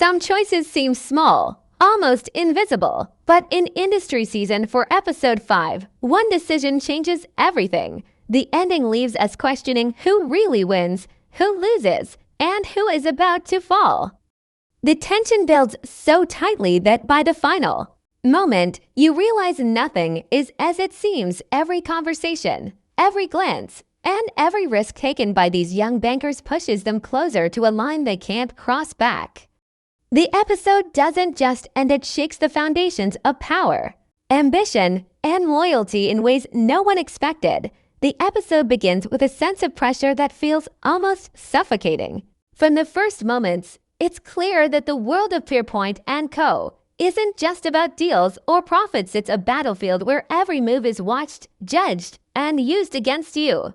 Some choices seem small, almost invisible, but in Industry Season for Episode 5, one decision changes everything. The ending leaves us questioning who really wins, who loses, and who is about to fall. The tension builds so tightly that by the final moment, you realize nothing is as it seems. Every conversation, every glance, and every risk taken by these young bankers pushes them closer to a line they can't cross back. The episode doesn't just end, it shakes the foundations of power, ambition, and loyalty in ways no one expected. The episode begins with a sense of pressure that feels almost suffocating. From the first moments, it's clear that the world of Pierpoint Co. isn't just about deals or profits. It's a battlefield where every move is watched, judged, and used against you.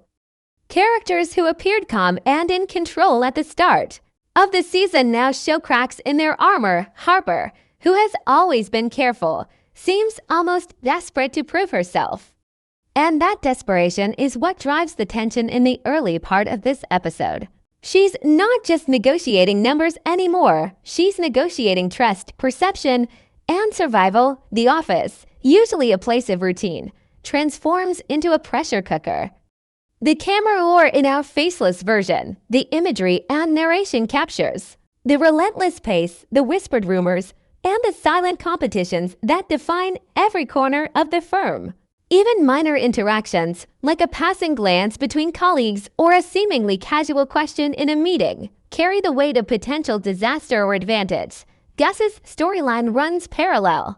Characters who appeared calm and in control at the start of the season now show cracks in their armor. Harper, who has always been careful, seems almost desperate to prove herself. And that desperation is what drives the tension in the early part of this episode. She's not just negotiating numbers anymore. She's negotiating trust, perception, and survival. The office, usually a place of routine, transforms into a pressure cooker. The camera, or in our faceless version, the imagery and narration captures the relentless pace, the whispered rumors, and the silent competitions that define every corner of the firm. Even minor interactions, like a passing glance between colleagues or a seemingly casual question in a meeting, carry the weight of potential disaster or advantage. Gus's storyline runs parallel,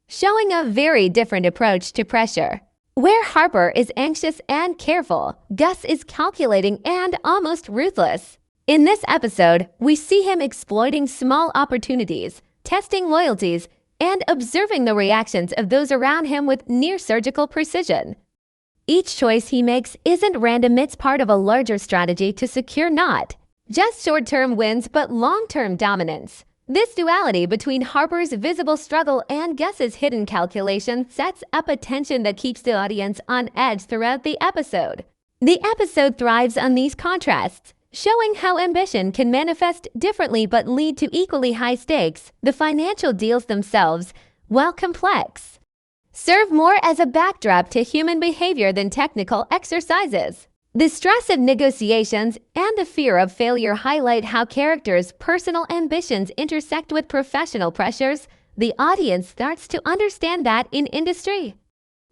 showing a very different approach to pressure. Where Harper is anxious and careful, Gus is calculating and almost ruthless. In this episode, we see him exploiting small opportunities, testing loyalties, and observing the reactions of those around him with near-surgical precision. Each choice he makes isn't random, it's part of a larger strategy to secure not just short-term wins but long-term dominance. This duality between Harper's visible struggle and Gus's hidden calculation sets up a tension that keeps the audience on edge throughout the episode. The episode thrives on these contrasts, showing how ambition can manifest differently but lead to equally high stakes. The financial deals themselves, while complex, serve more as a backdrop to human behavior than technical exercises. The stress of negotiations and the fear of failure highlight how characters' personal ambitions intersect with professional pressures. The audience starts to understand that in industry,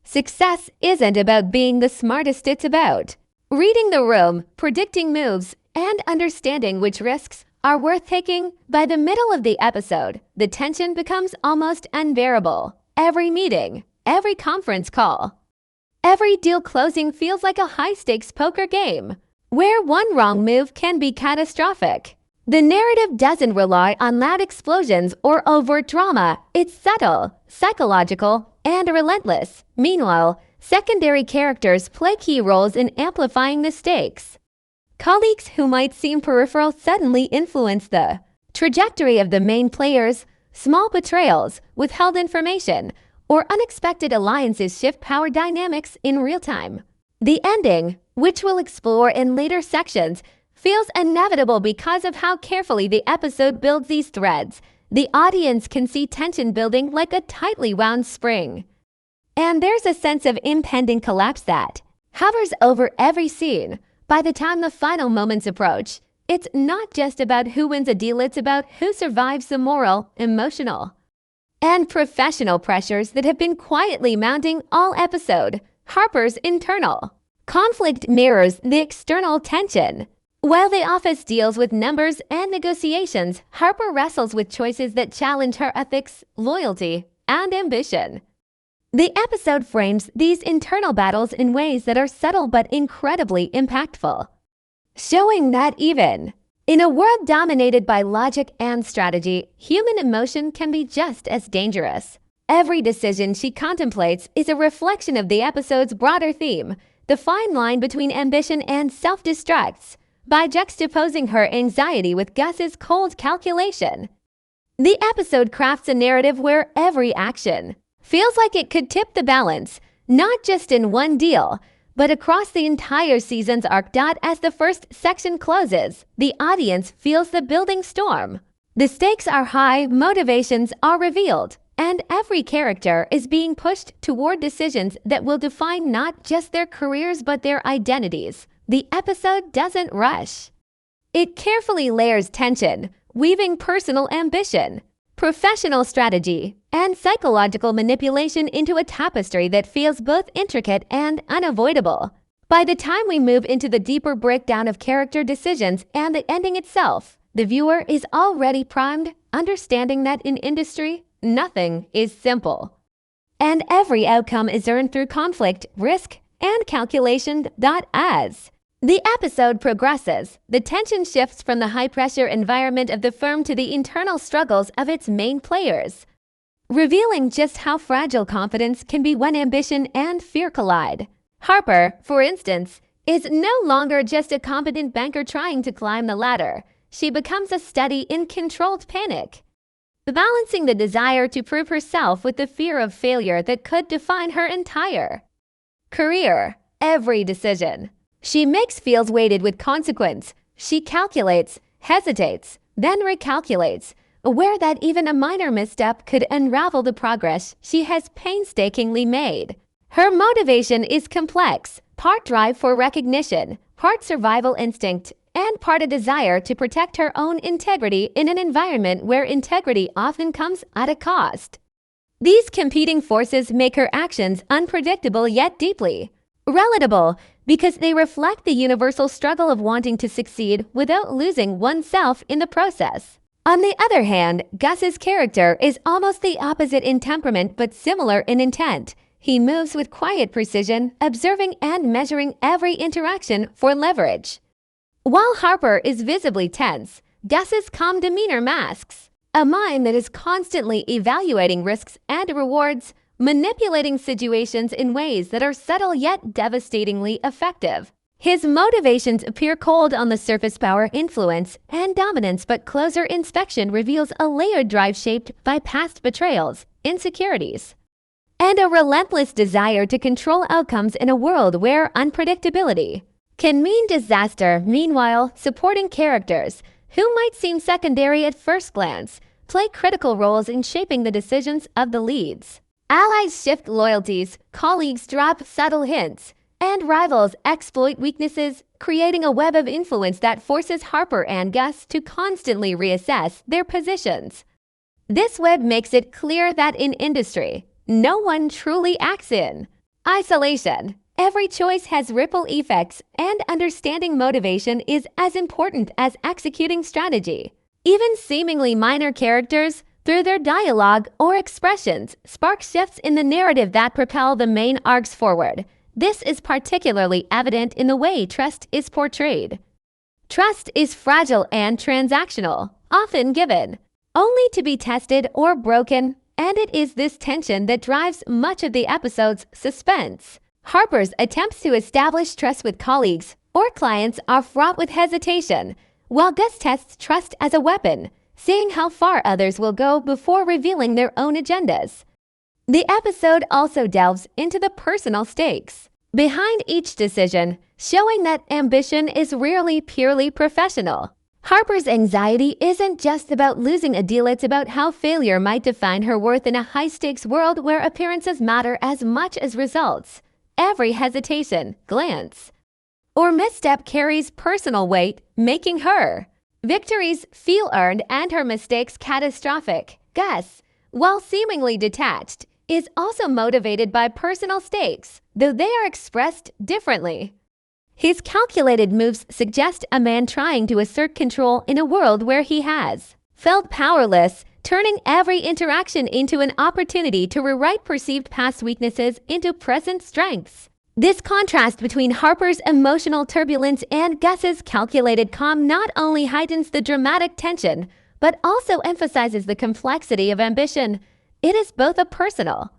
success isn't about being the smartest, it's about reading the room, predicting moves, and understanding which risks are worth taking. By the middle of the episode, the tension becomes almost unbearable. Every meeting, every conference call, every deal closing feels like a high-stakes poker game, where one wrong move can be catastrophic. The narrative doesn't rely on loud explosions or overt drama. It's subtle, psychological, and relentless. Meanwhile, secondary characters play key roles in amplifying the stakes. Colleagues who might seem peripheral suddenly influence the trajectory of the main players. Small betrayals, withheld information, or unexpected alliances shift power dynamics in real time. The ending, which we'll explore in later sections, feels inevitable because of how carefully the episode builds these threads. The audience can see tension building like a tightly wound spring, and there's a sense of impending collapse that hovers over every scene. By the time the final moments approach, it's not just about who wins a deal, it's about who survives the moral, emotional, and professional pressures that have been quietly mounting all episode. Harper's internal conflict mirrors the external tension. While the office deals with numbers and negotiations, Harper wrestles with choices that challenge her ethics, loyalty, and ambition. The episode frames these internal battles in ways that are subtle but incredibly impactful, showing that even in a world dominated by logic and strategy, human emotion can be just as dangerous. Every decision she contemplates is a reflection of the episode's broader theme, the fine line between ambition and self-destructs. By juxtaposing her anxiety with Gus's cold calculation, the episode crafts a narrative where every action feels like it could tip the balance, not just in one deal, but across the entire season's arc. As the first section closes, the audience feels the building storm. The stakes are high, motivations are revealed, and every character is being pushed toward decisions that will define not just their careers but their identities. The episode doesn't rush. It carefully layers tension, weaving personal ambition, professional strategy, and psychological manipulation into a tapestry that feels both intricate and unavoidable. By the time we move into the deeper breakdown of character decisions and the ending itself, the viewer is already primed, understanding that in industry, nothing is simple. And every outcome is earned through conflict, risk, and calculation. As the episode progresses, the tension shifts from the high-pressure environment of the firm to the internal struggles of its main players, revealing just how fragile confidence can be when ambition and fear collide. Harper, for instance, is no longer just a competent banker trying to climb the ladder. She becomes a study in controlled panic, balancing the desire to prove herself with the fear of failure that could define her entire career. Every decision she makes feels weighted with consequence. She calculates, hesitates, then recalculates, aware that even a minor misstep could unravel the progress she has painstakingly made. Her motivation is complex, part drive for recognition, part survival instinct, and part a desire to protect her own integrity in an environment where integrity often comes at a cost. These competing forces make her actions unpredictable yet deeply relatable, because they reflect the universal struggle of wanting to succeed without losing oneself in the process. On the other hand, Gus's character is almost the opposite in temperament but similar in intent. He moves with quiet precision, observing and measuring every interaction for leverage. While Harper is visibly tense, Gus's calm demeanor masks a mind that is constantly evaluating risks and rewards, manipulating situations in ways that are subtle yet devastatingly effective. His motivations appear cold on the surface. Power, influence, and dominance, but closer inspection reveals a layered drive shaped by past betrayals, insecurities, and a relentless desire to control outcomes in a world where unpredictability can mean disaster. Meanwhile, supporting characters, who might seem secondary at first glance, play critical roles in shaping the decisions of the leads. Allies shift loyalties, colleagues drop subtle hints, and rivals exploit weaknesses, creating a web of influence that forces Harper and Gus to constantly reassess their positions. This web makes it clear that in industry, no one truly acts in isolation. Every choice has ripple effects, and understanding motivation is as important as executing strategy. Even seemingly minor characters, through their dialogue or expressions, spark shifts in the narrative that propel the main arcs forward. This is particularly evident in the way trust is portrayed. Trust is fragile and transactional, often given only to be tested or broken, and it is this tension that drives much of the episode's suspense. Harper's attempts to establish trust with colleagues or clients are fraught with hesitation, while Gus tests trust as a weapon, seeing how far others will go before revealing their own agendas. The episode also delves into the personal stakes behind each decision, showing that ambition is rarely purely professional. Harper's anxiety isn't just about losing a deal, it's about how failure might define her worth in a high-stakes world where appearances matter as much as results. Every hesitation, glance, or misstep carries personal weight, making her victories feel earned and her mistakes catastrophic. Gus, while seemingly detached, is also motivated by personal stakes, though they are expressed differently. His calculated moves suggest a man trying to assert control in a world where he has felt powerless, turning every interaction into an opportunity to rewrite perceived past weaknesses into present strengths. This contrast between Harper's emotional turbulence and Gus's calculated calm not only heightens the dramatic tension, but also emphasizes the complexity of ambition. It is both a personal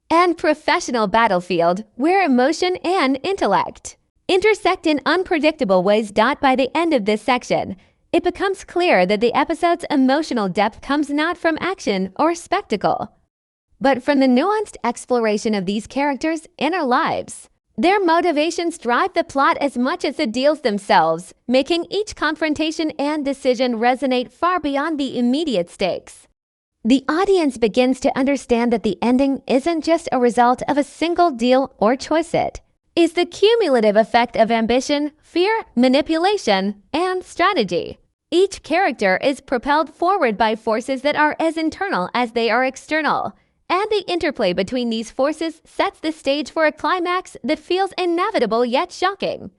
and professional battlefield where emotion and intellect intersect in unpredictable ways. By the end of this section, it becomes clear that the episode's emotional depth comes not from action or spectacle, but from the nuanced exploration of these characters' inner lives. Their motivations drive the plot as much as the deals themselves, making each confrontation and decision resonate far beyond the immediate stakes. The audience begins to understand that the ending isn't just a result of a single deal or choice. It is the cumulative effect of ambition, fear, manipulation, and strategy. Each character is propelled forward by forces that are as internal as they are external, and the interplay between these forces sets the stage for a climax that feels inevitable yet shocking.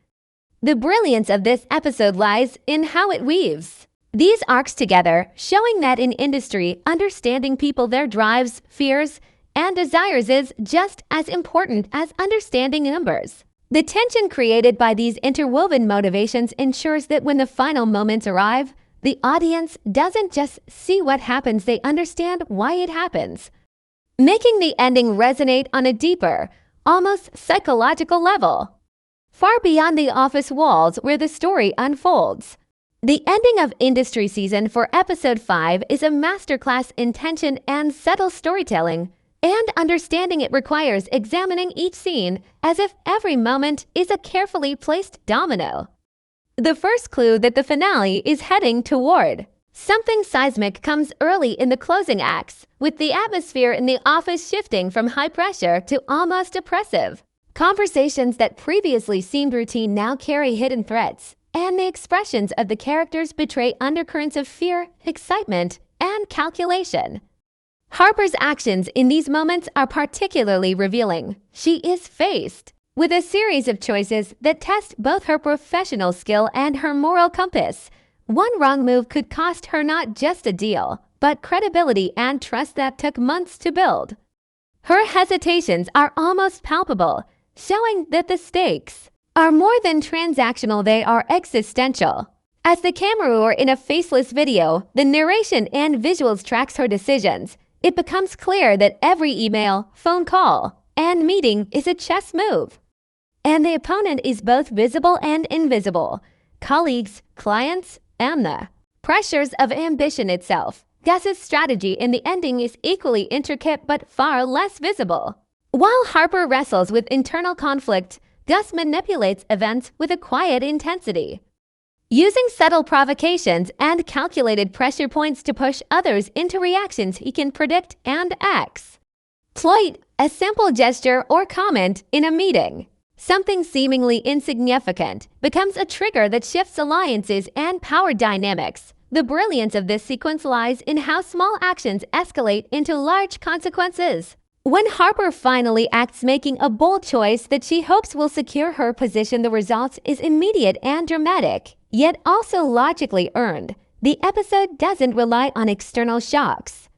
The brilliance of this episode lies in how it weaves these arcs together, showing that in industry, understanding people, their drives, fears, and desires is just as important as understanding numbers. The tension created by these interwoven motivations ensures that when the final moments arrive, the audience doesn't just see what happens, they understand why it happens, making the ending resonate on a deeper, almost psychological level, far beyond the office walls where the story unfolds. The ending of Industry Season for Episode 5 is a masterclass in tension and subtle storytelling, and understanding it requires examining each scene as if every moment is a carefully placed domino. The first clue that the finale is heading toward something seismic comes early in the closing acts, with the atmosphere in the office shifting from high pressure to almost oppressive. Conversations that previously seemed routine now carry hidden threats, and the expressions of the characters betray undercurrents of fear, excitement, and calculation. Harper's actions in these moments are particularly revealing. She is faced with a series of choices that test both her professional skill and her moral compass. One wrong move could cost her not just a deal, but credibility and trust that took months to build. Her hesitations are almost palpable, showing that the stakes are more than transactional, they are existential. As the camera in a faceless video, the narration and visuals tracks her decisions. It becomes clear that every email, phone call, and meeting is a chess move. And the opponent is both visible and invisible. Colleagues, clients, and the pressures of ambition itself. Gus's strategy in the ending is equally intricate but far less visible. While Harper wrestles with internal conflict, Gus manipulates events with a quiet intensity, using subtle provocations and calculated pressure points to push others into reactions he can predict and exploit. A simple gesture or comment in a meeting, something seemingly insignificant, becomes a trigger that shifts alliances and power dynamics. The brilliance of this sequence lies in how small actions escalate into large consequences. When Harper finally acts, making a bold choice that she hopes will secure her position, the result is immediate and dramatic, yet also logically earned. The episode doesn't rely on external shocks.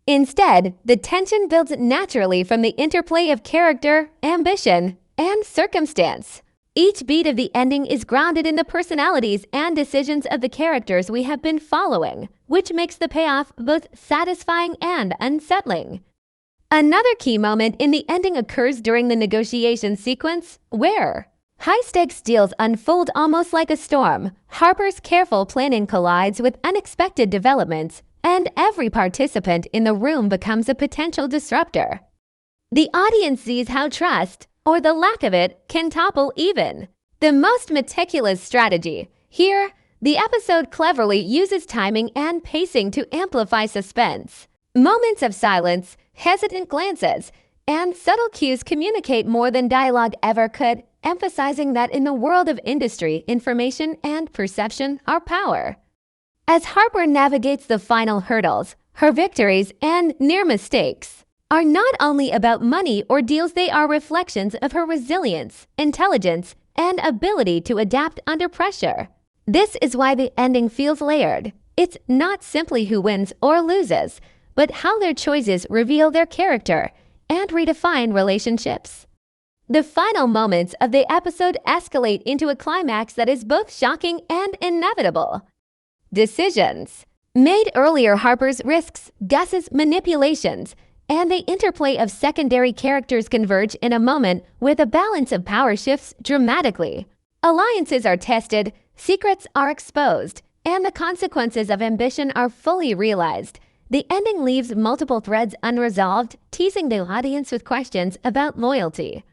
Instead, the tension builds naturally from the interplay of character, ambition, and circumstance. Each beat of the ending is grounded in the personalities and decisions of the characters we have been following, which makes the payoff both satisfying and unsettling. Another key moment in the ending occurs during the negotiation sequence, where high-stakes deals unfold almost like a storm. Harper's careful planning collides with unexpected developments, and every participant in the room becomes a potential disruptor. The audience sees how trust, or the lack of it, can topple even the most meticulous strategy. Here, the episode cleverly uses timing and pacing to amplify suspense. Moments of silence, hesitant glances, and subtle cues communicate more than dialogue ever could, emphasizing that in the world of industry, information and perception are power. As Harper navigates the final hurdles, her victories and near mistakes are not only about money or deals, they are reflections of her resilience, intelligence, and ability to adapt under pressure. This is why the ending feels layered. It's not simply who wins or loses, but how their choices reveal their character and redefine relationships. The final moments of the episode escalate into a climax that is both shocking and inevitable. Decisions made earlier, Harper's risks, Gus's manipulations, and the interplay of secondary characters converge in a moment where the balance of power shifts dramatically. Alliances are tested, secrets are exposed, and the consequences of ambition are fully realized. The ending leaves multiple threads unresolved, teasing the audience with questions about loyalty,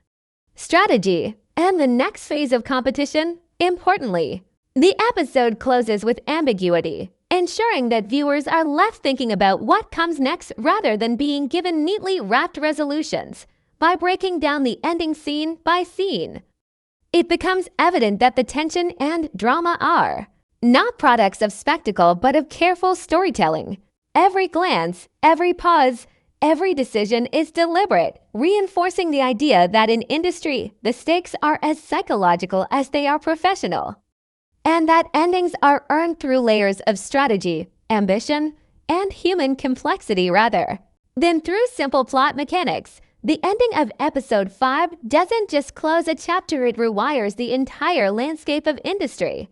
strategy, and the next phase of competition. Importantly, the episode closes with ambiguity, ensuring that viewers are left thinking about what comes next rather than being given neatly wrapped resolutions. By breaking down the ending scene by scene, it becomes evident that the tension and drama are not products of spectacle but of careful storytelling. Every glance, every pause, every decision is deliberate, reinforcing the idea that in industry, the stakes are as psychological as they are professional, and that endings are earned through layers of strategy, ambition, and human complexity rather than through simple plot mechanics. The ending of episode 5 doesn't just close a chapter, it rewires the entire landscape of industry,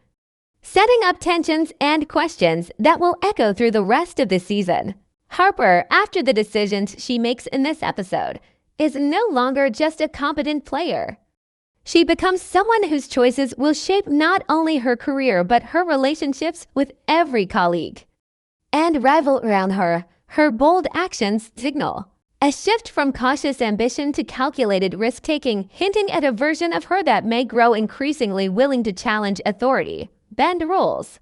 setting up tensions and questions that will echo through the rest of the season. Harper, after the decisions she makes in this episode, is no longer just a competent player. She becomes someone whose choices will shape not only her career but her relationships with every colleague and rival around her. Her bold actions signal a shift from cautious ambition to calculated risk-taking, hinting at a version of her that may grow increasingly willing to challenge authority, bend rules,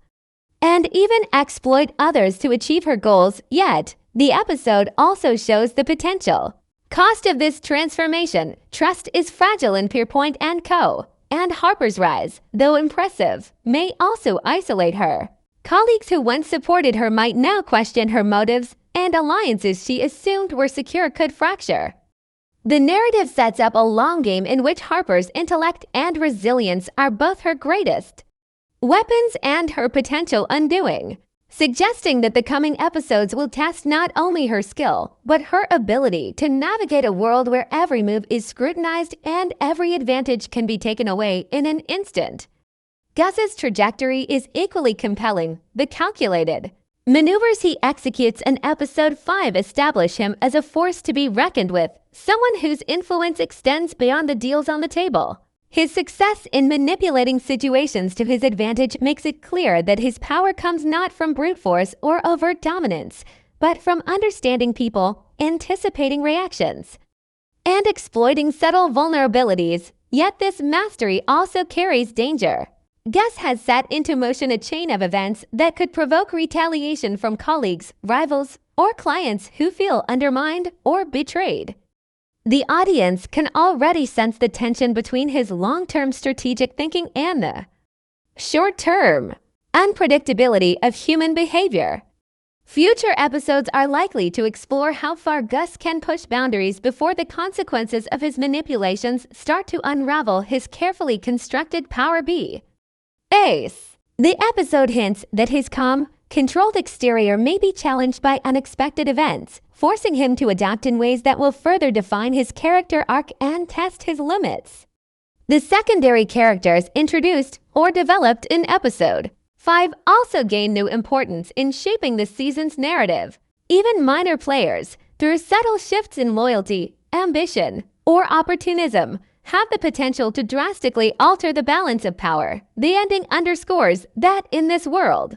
and even exploit others to achieve her goals. Yet, the episode also shows the potential cost of this transformation. Trust is fragile in Pierpoint Co, and Harper's rise, though impressive, may also isolate her. Colleagues who once supported her might now question her motives, and alliances she assumed were secure could fracture. The narrative sets up a long game in which Harper's intellect and resilience are both her greatest weapons and her potential undoing, suggesting that the coming episodes will test not only her skill, but her ability to navigate a world where every move is scrutinized and every advantage can be taken away in an instant. Gus's trajectory is equally compelling. The calculated maneuvers he executes in episode 5 establish him as a force to be reckoned with, someone whose influence extends beyond the deals on the table. His success in manipulating situations to his advantage makes it clear that his power comes not from brute force or overt dominance, but from understanding people, anticipating reactions, and exploiting subtle vulnerabilities. Yet this mastery also carries danger. Gus has set into motion a chain of events that could provoke retaliation from colleagues, rivals, or clients who feel undermined or betrayed. The audience can already sense the tension between his long-term strategic thinking and the short-term unpredictability of human behavior. Future episodes are likely to explore how far Gus can push boundaries before the consequences of his manipulations start to unravel his carefully constructed power base. The episode hints that his calm, controlled exterior may be challenged by unexpected events, forcing him to adapt in ways that will further define his character arc and test his limits. The secondary characters introduced or developed in episode 5 also gain new importance in shaping the season's narrative. Even minor players, through subtle shifts in loyalty, ambition, or opportunism, have the potential to drastically alter the balance of power. The ending underscores that in this world,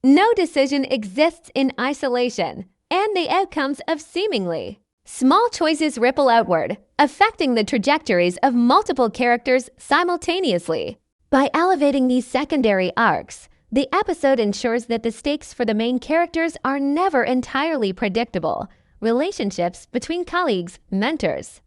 no decision exists in isolation, and the outcomes of seemingly small choices ripple outward, affecting the trajectories of multiple characters simultaneously. By elevating these secondary arcs, the episode ensures that the stakes for the main characters are never entirely predictable. Relationships between colleagues, mentors,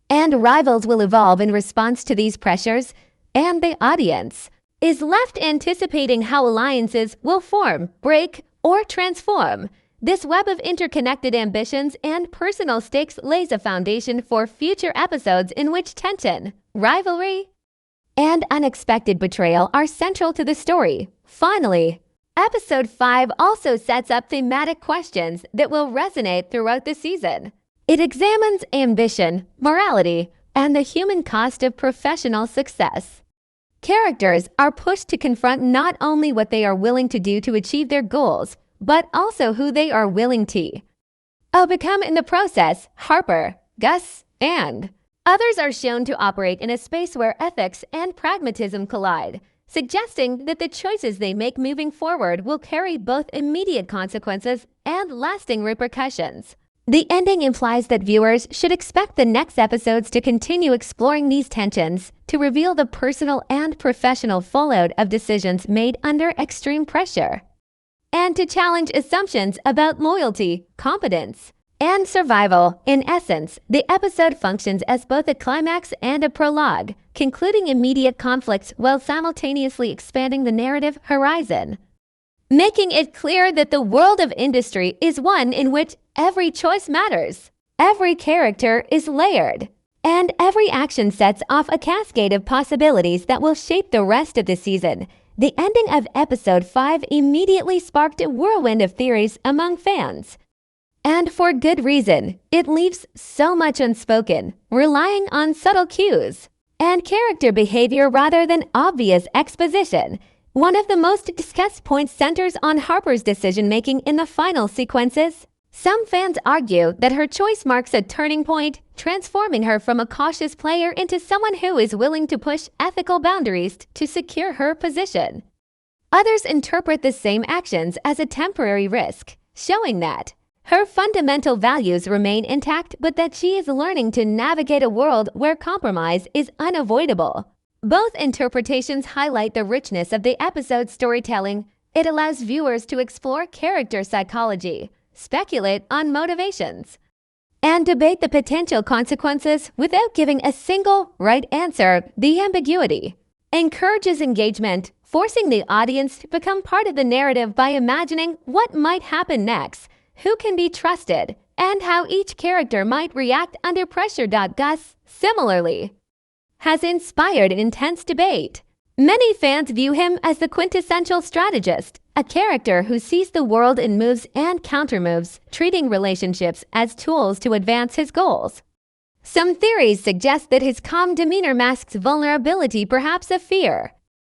and rivals will evolve in response to these pressures, and the audience is left anticipating how alliances will form, break, or transform. This web of interconnected ambitions and personal stakes lays a foundation for future episodes in which tension, rivalry, and unexpected betrayal are central to the story. Finally, episode 5 also sets up thematic questions that will resonate throughout the season. It examines ambition, morality, and the human cost of professional success. Characters are pushed to confront not only what they are willing to do to achieve their goals, but also who they are willing to become in the process. Harper, Gus, and others are shown to operate in a space where ethics and pragmatism collide, suggesting that the choices they make moving forward will carry both immediate consequences and lasting repercussions. The ending implies that viewers should expect the next episodes to continue exploring these tensions, to reveal the personal and professional fallout of decisions made under extreme pressure, and to challenge assumptions about loyalty, competence, and survival. In essence, the episode functions as both a climax and a prologue, concluding immediate conflicts while simultaneously expanding the narrative horizon, making it clear that the world of industry is one in which every choice matters, every character is layered, and every action sets off a cascade of possibilities that will shape the rest of the season. The ending of episode 5 immediately sparked a whirlwind of theories among fans. And for good reason. It leaves so much unspoken, relying on subtle cues and character behavior rather than obvious exposition. One of the most discussed points centers on Harper's decision-making in the final sequences. Some fans argue that her choice marks a turning point, transforming her from a cautious player into someone who is willing to push ethical boundaries to secure her position. Others interpret the same actions as a temporary risk, showing that her fundamental values remain intact but that she is learning to navigate a world where compromise is unavoidable. Both interpretations highlight the richness of the episode's storytelling. It allows viewers to explore character psychology, speculate on motivations, and debate the potential consequences without giving a single right answer. The ambiguity encourages engagement, forcing the audience to become part of the narrative by imagining what might happen next, who can be trusted, and how each character might react under pressure. Gus, similarly, has inspired intense debate. Many fans view him as the quintessential strategist, a character who sees the world in moves and countermoves, treating relationships as tools to advance his goals. Some theories suggest that his calm demeanor masks vulnerability, perhaps a fear